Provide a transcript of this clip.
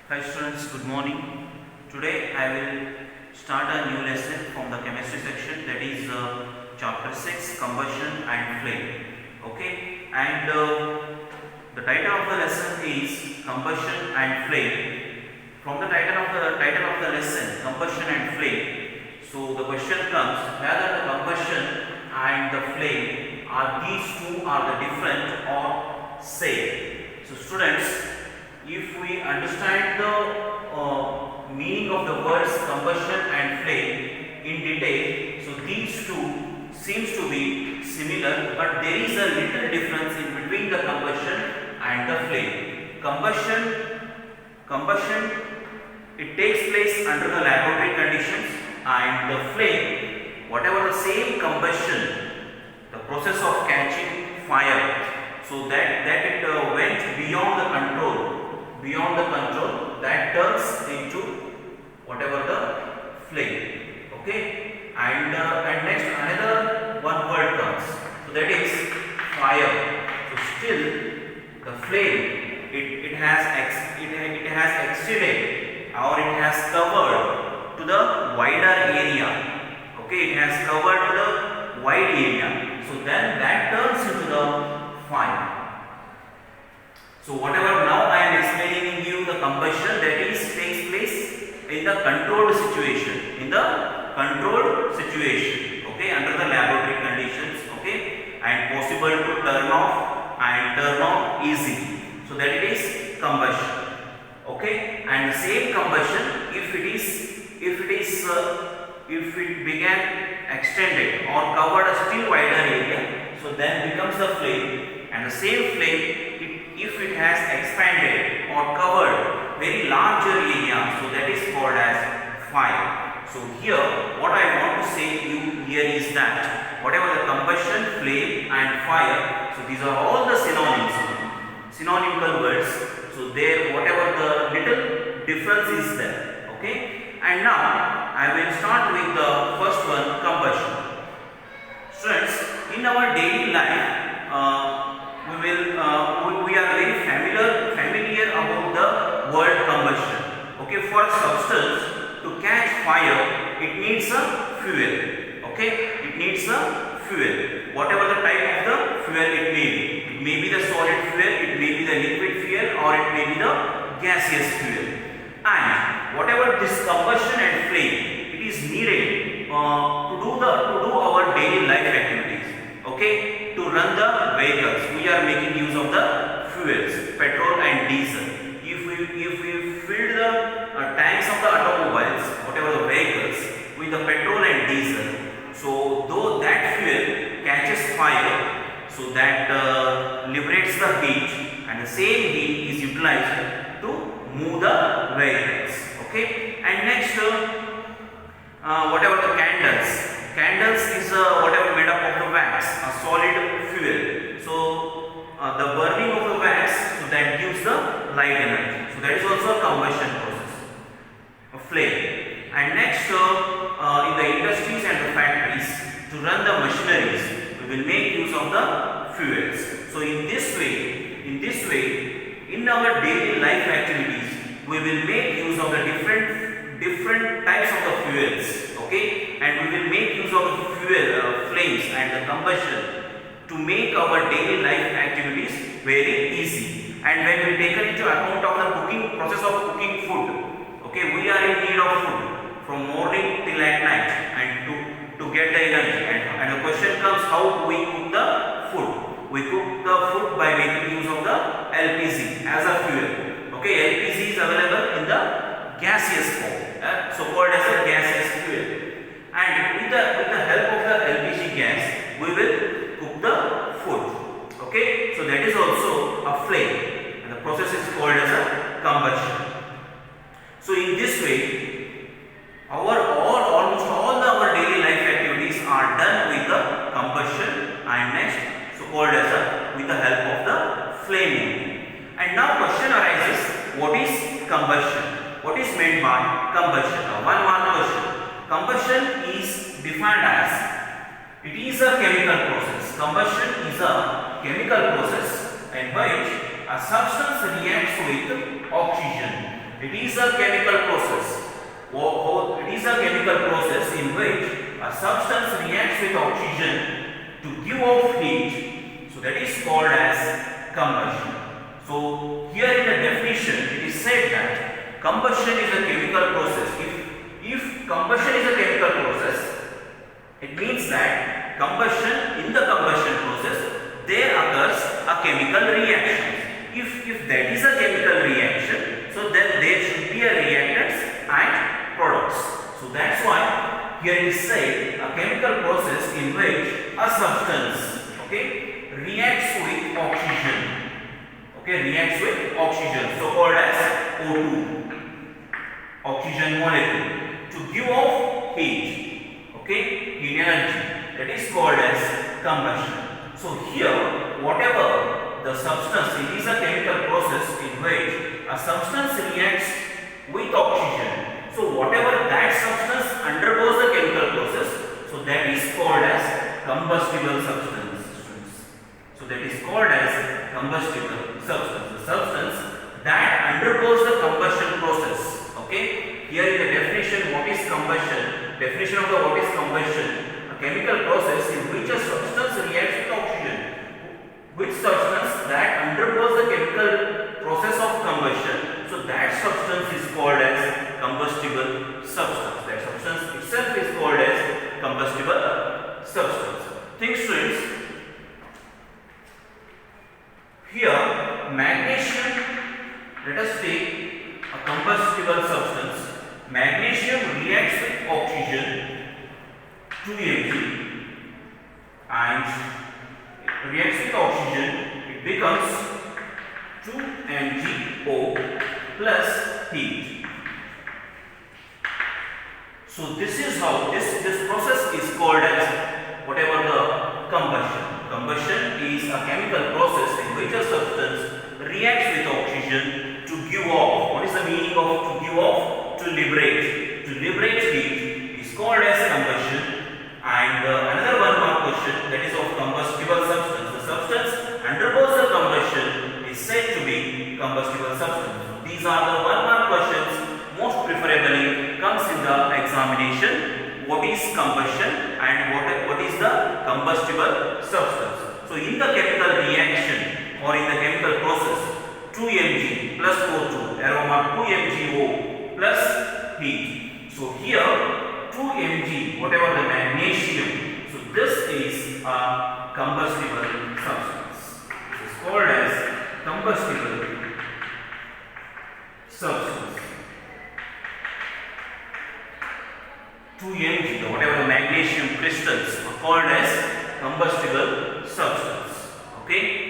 Hi students, good morning. Today I will start a new lesson from the chemistry section, that is chapter 6, combustion and flame. Okay, and the title of the lesson is combustion and flame. From the title of the lesson, combustion and flame. So the question comes whether the combustion and the flame these two are the different or same. So students, if we understand the meaning of the words combustion and flame in detail, so these two seems to be similar, but there is a little difference in between the combustion and the flame. Combustion, it takes place under the laboratory conditions, and the flame, whatever the same combustion, the process of catching fire, so that it went beyond the control, that turns into whatever the flame. Okay, and next another one word comes, so that is fire. So still the flame, it has exceeded, or it has covered to the wider area. Okay, it has covered to the wide area, so then that turns into the fire. So whatever now I am explaining you, the combustion, that is takes place in the controlled situation, okay, under the laboratory conditions, okay, and possible to turn off and turn on easily, so that it is combustion. Okay, and the same combustion, if it began extended or covered a still wider area, so then becomes the flame. And the same flame, if it has expanded or covered very larger area, so that is called as fire. So here what I want to say to you here is that whatever the combustion, flame and fire, so these are all the synonymical words. So there whatever the little difference is there. Okay, and now I will start with the first one, combustion. Students, in our daily life, we are very familiar about the word combustion. Okay, for a substance to catch fire, it needs a fuel. Okay, it needs a fuel. Whatever the type of the fuel it may be. It may be the solid fuel, it may be the liquid fuel, or it may be the gaseous fuel. And whatever this combustion and flame, it is needed to do our daily life activities. Okay, to run the vehicles, we are making use of the fuels, petrol and diesel. If we fill the tanks of the automobiles, whatever the vehicles, with the petrol and diesel, so though that fuel catches fire, so that liberates the heat, and the same heat is utilized to move the vehicles. Okay, and next whatever the candles is whatever made up of the wax, a solid fuel. So the burning of the wax, so that gives the light energy. So that is also a combustion process, a flame. And next in the industries and the factories, to run the machineries, we will make use of the fuels. So in this way, in our daily life activities, we will make use of the different types of the fuels. Okay, and we will make use of the fuel, flames and the combustion to make our daily life activities very easy. And when we take into account of the process of cooking food, okay, we are in need of food from morning till at night, and to get the energy. And the question comes, how do we cook the food? We cook the food by making use of the LPG as a fuel. Okay, LPG is available in the gaseous form, so called as a gaseous fuel. And with the help of the LPG gas, we will cook the food. Okay, so that is also a flame, and the process is called as a combustion. So in this way, almost all our daily life activities are done with the combustion, and next, so called as with the help of the flame. And now question arises, what is combustion? What is meant by combustion? One more question. Combustion is defined as, it is a chemical process. Combustion is a chemical process in which a substance reacts with oxygen It is a chemical process. It is a chemical process in which a substance reacts with oxygen to give off heat. So that is called as combustion. So here in the definition it is said that combustion is a chemical process. If combustion is a chemical process, it means that in the combustion process there occurs a chemical reaction. If that is a chemical reaction, so then there should be a reactants and products. So that's why here it is said a chemical process in which a substance, okay, reacts with oxygen. Okay, reacts with oxygen, so called as O2, oxygen molecule, to give off heat. Okay, heat energy. That is called as combustion. So here, whatever the substance, it is a chemical process in which a substance reacts with oxygen. So whatever that substance undergoes the chemical process, so that is called as combustible substance. So that is called as combustible substance. The substance that undergoes the combustion process. Okay. Here in the definition, what is combustion? Definition of the what is combustion? A chemical process in which a substance reacts with oxygen. Which substance that undergoes the chemical process of combustion, so that substance is called as combustible substance. That substance itself is called as combustible substance. Think, students, here magnesium, let us take a combustible substance. Magnesium reacts with oxygen 2 Mg and reacts with oxygen, it becomes 2 MgO plus heat. So this is how this process is called as whatever the combustion. Combustion is a chemical process in which a substance reacts with oxygen to give off. What is the meaning of to give off? To liberate. To liberate heat is called as combustion. And another one more question, that is of combustible substance. The substance undergoes the combustion is said to be combustible substance. So these are the one mark questions most preferably comes in the examination. What is combustion and what is the combustible substance? So in the chemical reaction or in the chemical process, 2 Mg plus O2, aroma 2 MgO plus heat. So here 2 Mg, whatever the magnesium, so this is a combustible substance. This is called as combustible substance. 2 Mg, whatever the magnesium crystals are called as combustible substance. Okay.